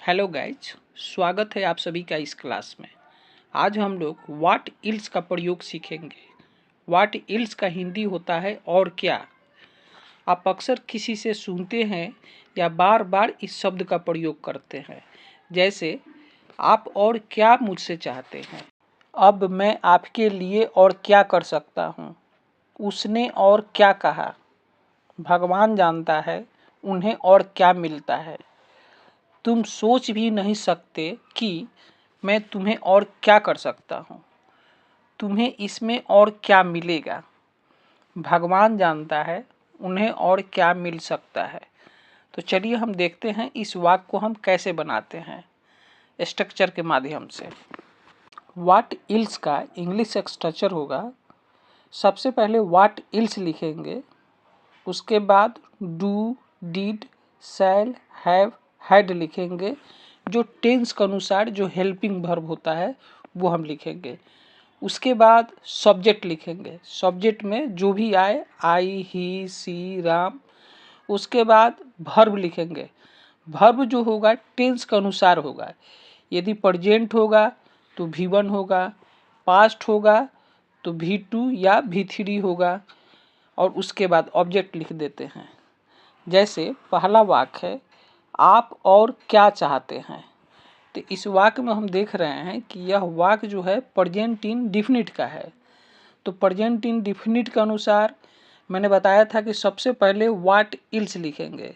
Hello guys, स्वागत है आप सभी का इस क्लास में। आज हम लोग व्हाट इल्स का प्रयोग सीखेंगे। व्हाट इल्स का हिंदी होता है और क्या। आप अक्सर किसी से सुनते हैं या बार बार इस शब्द का प्रयोग करते हैं, जैसे आप और क्या मुझसे चाहते हैं, अब मैं आपके लिए और क्या कर सकता हूँ, उसने और क्या कहा, भगवान जानता है उन्हें और क्या मिलता है, तुम सोच भी नहीं सकते कि मैं तुम्हें और क्या कर सकता हूँ, तुम्हें इसमें और क्या मिलेगा, भगवान जानता है उन्हें और क्या मिल सकता है। तो चलिए हम देखते हैं इस वाक्य को हम कैसे बनाते हैं स्ट्रक्चर के माध्यम से। व्हाट इल्स का इंग्लिश स्ट्रक्चर होगा, सबसे पहले व्हाट इल्स लिखेंगे, उसके बाद do, did, shall, have, had लिखेंगे। जो टेंस के अनुसार जो हेल्पिंग वर्ब होता है वो हम लिखेंगे। उसके बाद सब्जेक्ट लिखेंगे, सब्जेक्ट में जो भी आए, आई, ही, सी, राम। उसके बाद वर्ब लिखेंगे, वर्ब जो होगा टेंस के अनुसार होगा। यदि प्रेजेंट होगा तो V1 होगा, पास्ट होगा तो V2 या V3 होगा। और उसके बाद ऑब्जेक्ट लिख देते हैं। जैसे पहला वाक्य है, आप और क्या चाहते हैं। तो इस वाक्य में हम देख रहे हैं कि यह वाक्य जो है प्रेजेंट इंडेफिनिट का है। तो प्रेजेंट इंडेफिनिट के अनुसार मैंने बताया था कि सबसे पहले व्हाट इल्स लिखेंगे,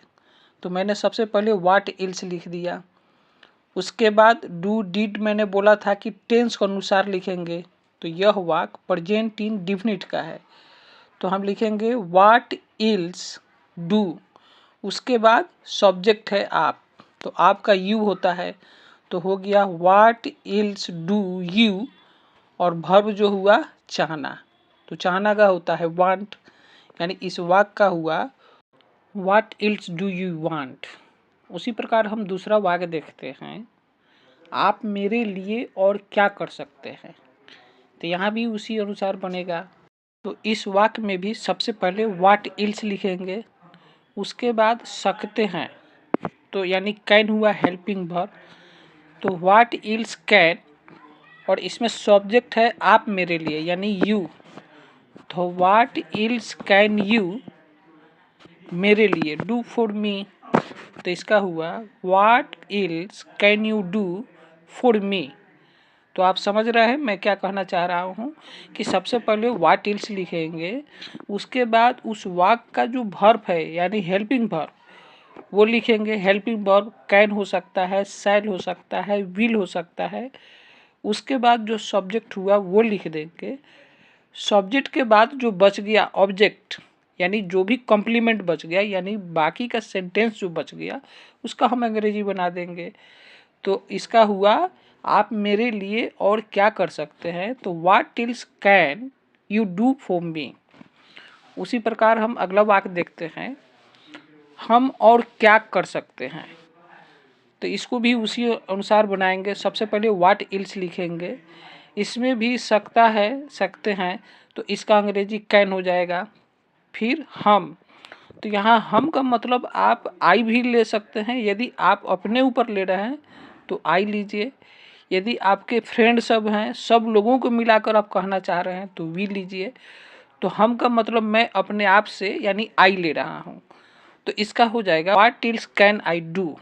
तो मैंने सबसे पहले व्हाट इल्स लिख दिया। उसके बाद डू, डिड मैंने बोला था कि टेंस के अनुसार लिखेंगे, तो यह वाक्य प्रेजेंट इंडेफिनिट का है, तो हम लिखेंगे व्हाट इल्स डू। उसके बाद सब्जेक्ट है आप, तो आपका यू होता है, तो हो गया व्हाट इल्स डू यू। और वर्ब जो हुआ चाहना, तो चाहना का होता है वांट, यानी इस वाक्य का हुआ what ills do you want. उसी प्रकार हम दूसरा वाक्य देखते हैं, आप मेरे लिए और क्या कर सकते हैं। तो यहाँ भी उसी अनुसार बनेगा। तो इस वाक्य में भी सबसे पहले व्हाट इल्स लिखेंगे, उसके बाद सकते हैं, तो यानी कैन हुआ हेल्पिंग वर्ब, तो व्हाट इल्स कैन, और इसमें सब्जेक्ट है आप मेरे लिए यानी यू, तो व्हाट इल्स कैन यू मेरे लिए डू फॉर मी। तो इसका हुआ what else can you do for me. तो आप समझ रहे हैं मैं क्या कहना चाह रहा हूँ कि सबसे पहले व्हाट इल्स लिखेंगे, उसके बाद उस वाक्य का जो वर्ब है यानी हेल्पिंग वर्ब वो लिखेंगे। हेल्पिंग वर्ब कैन हो सकता है, शैल हो सकता है, विल हो सकता है। उसके बाद जो सब्जेक्ट हुआ वो लिख देंगे। सब्जेक्ट के बाद जो बच गया ऑब्जेक्ट, यानी जो भी कॉम्प्लीमेंट बच गया, यानी बाकी का सेंटेंस जो बच गया उसका हम अंग्रेजी बना देंगे। तो इसका हुआ आप मेरे लिए और क्या कर सकते हैं, तो what else can you do for me. उसी प्रकार हम अगला वाक्य देखते हैं, हम और क्या कर सकते हैं। तो इसको भी उसी अनुसार बनाएंगे। सबसे पहले व्हाट इल्स लिखेंगे, इसमें भी सकता है, सकते हैं, तो इसका अंग्रेजी कैन हो जाएगा। फिर हम, तो यहाँ हम का मतलब आप आई भी ले सकते हैं, यदि आप अपने ऊपर ले रहे हैं तो आई लीजिए। यदि आपके फ्रेंड सब हैं, सब लोगों को मिलाकर आप कहना चाह रहे हैं तो वी लीजिए। तो हम का मतलब मैं अपने आप से यानी आई ले रहा हूँ, तो इसका हो जाएगा what else can I do.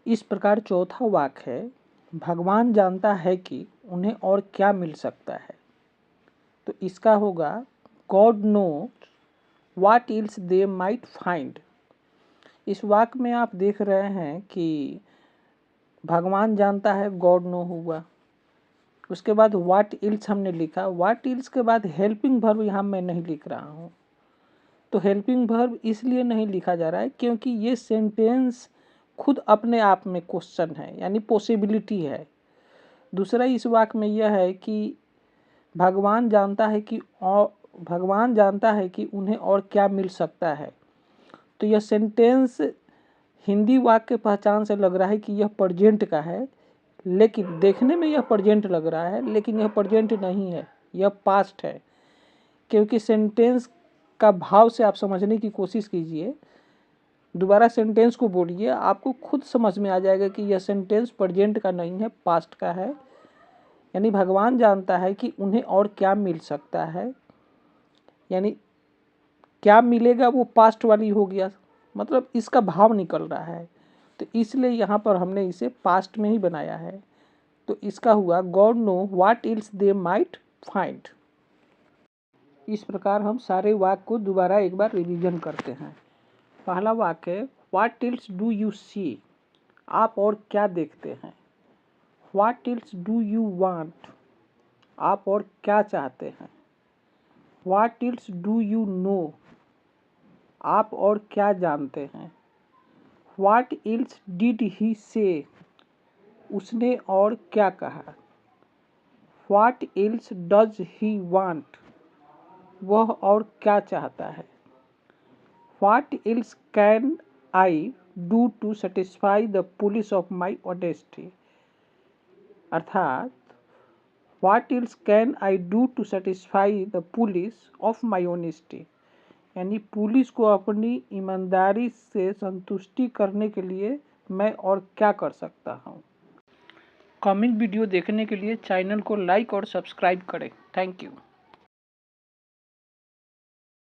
इस प्रकार चौथा वाक्य है, भगवान जानता है कि उन्हें और क्या मिल सकता है। तो इसका होगा God knows what else they might find. इस वाक्य में आप देख रहे हैं कि भगवान जानता है, गॉड नो हुआ। उसके बाद व्हाट इल्स हमने लिखा, व्हाट इल्स के बाद हेल्पिंग वर्ब यहाँ मैं नहीं लिख रहा हूँ। तो हेल्पिंग वर्ब इसलिए नहीं लिखा जा रहा है क्योंकि ये सेंटेंस खुद अपने आप में क्वेश्चन है, यानी पॉसिबिलिटी है। दूसरा इस वाक्य में यह है कि भगवान जानता है कि उन्हें और क्या मिल सकता है। तो यह सेंटेंस हिंदी वाक्य के पहचान से लग रहा है कि यह प्रेजेंट का है, लेकिन देखने में यह प्रेजेंट लग रहा है, लेकिन यह प्रेजेंट नहीं है, यह पास्ट है। क्योंकि सेंटेंस का भाव से आप समझने की कोशिश कीजिए, दोबारा सेंटेंस को बोलिए, आपको खुद समझ में आ जाएगा कि यह सेंटेंस प्रेजेंट का नहीं है, पास्ट का है। यानी भगवान जानता है कि उन्हें और क्या मिल सकता है, यानी क्या मिलेगा वो पास्ट वाली हो गया, मतलब इसका भाव निकल रहा है, तो इसलिए यहाँ पर हमने इसे पास्ट में ही बनाया है। तो इसका हुआ God know what else they might find. इस प्रकार हम सारे वाक्य को दोबारा एक बार रिवीजन करते हैं। पहला वाक्य, what ills do you see, आप और क्या देखते हैं। What ills do you want, आप और क्या चाहते हैं। What ills do you know, आप और क्या जानते हैं। व्हाट इल्स डिड ही से, उसने और क्या कहा। What else does he want, वह और क्या चाहता है। What else can I do to satisfy the police of my honesty, अर्थात what else can I do to satisfy the police of my honesty, यानी पुलिस को अपनी ईमानदारी से संतुष्टि करने के लिए मैं और क्या कर सकता हूँ। कमिंग वीडियो देखने के लिए चैनल को लाइक और सब्सक्राइब करें। Thank you.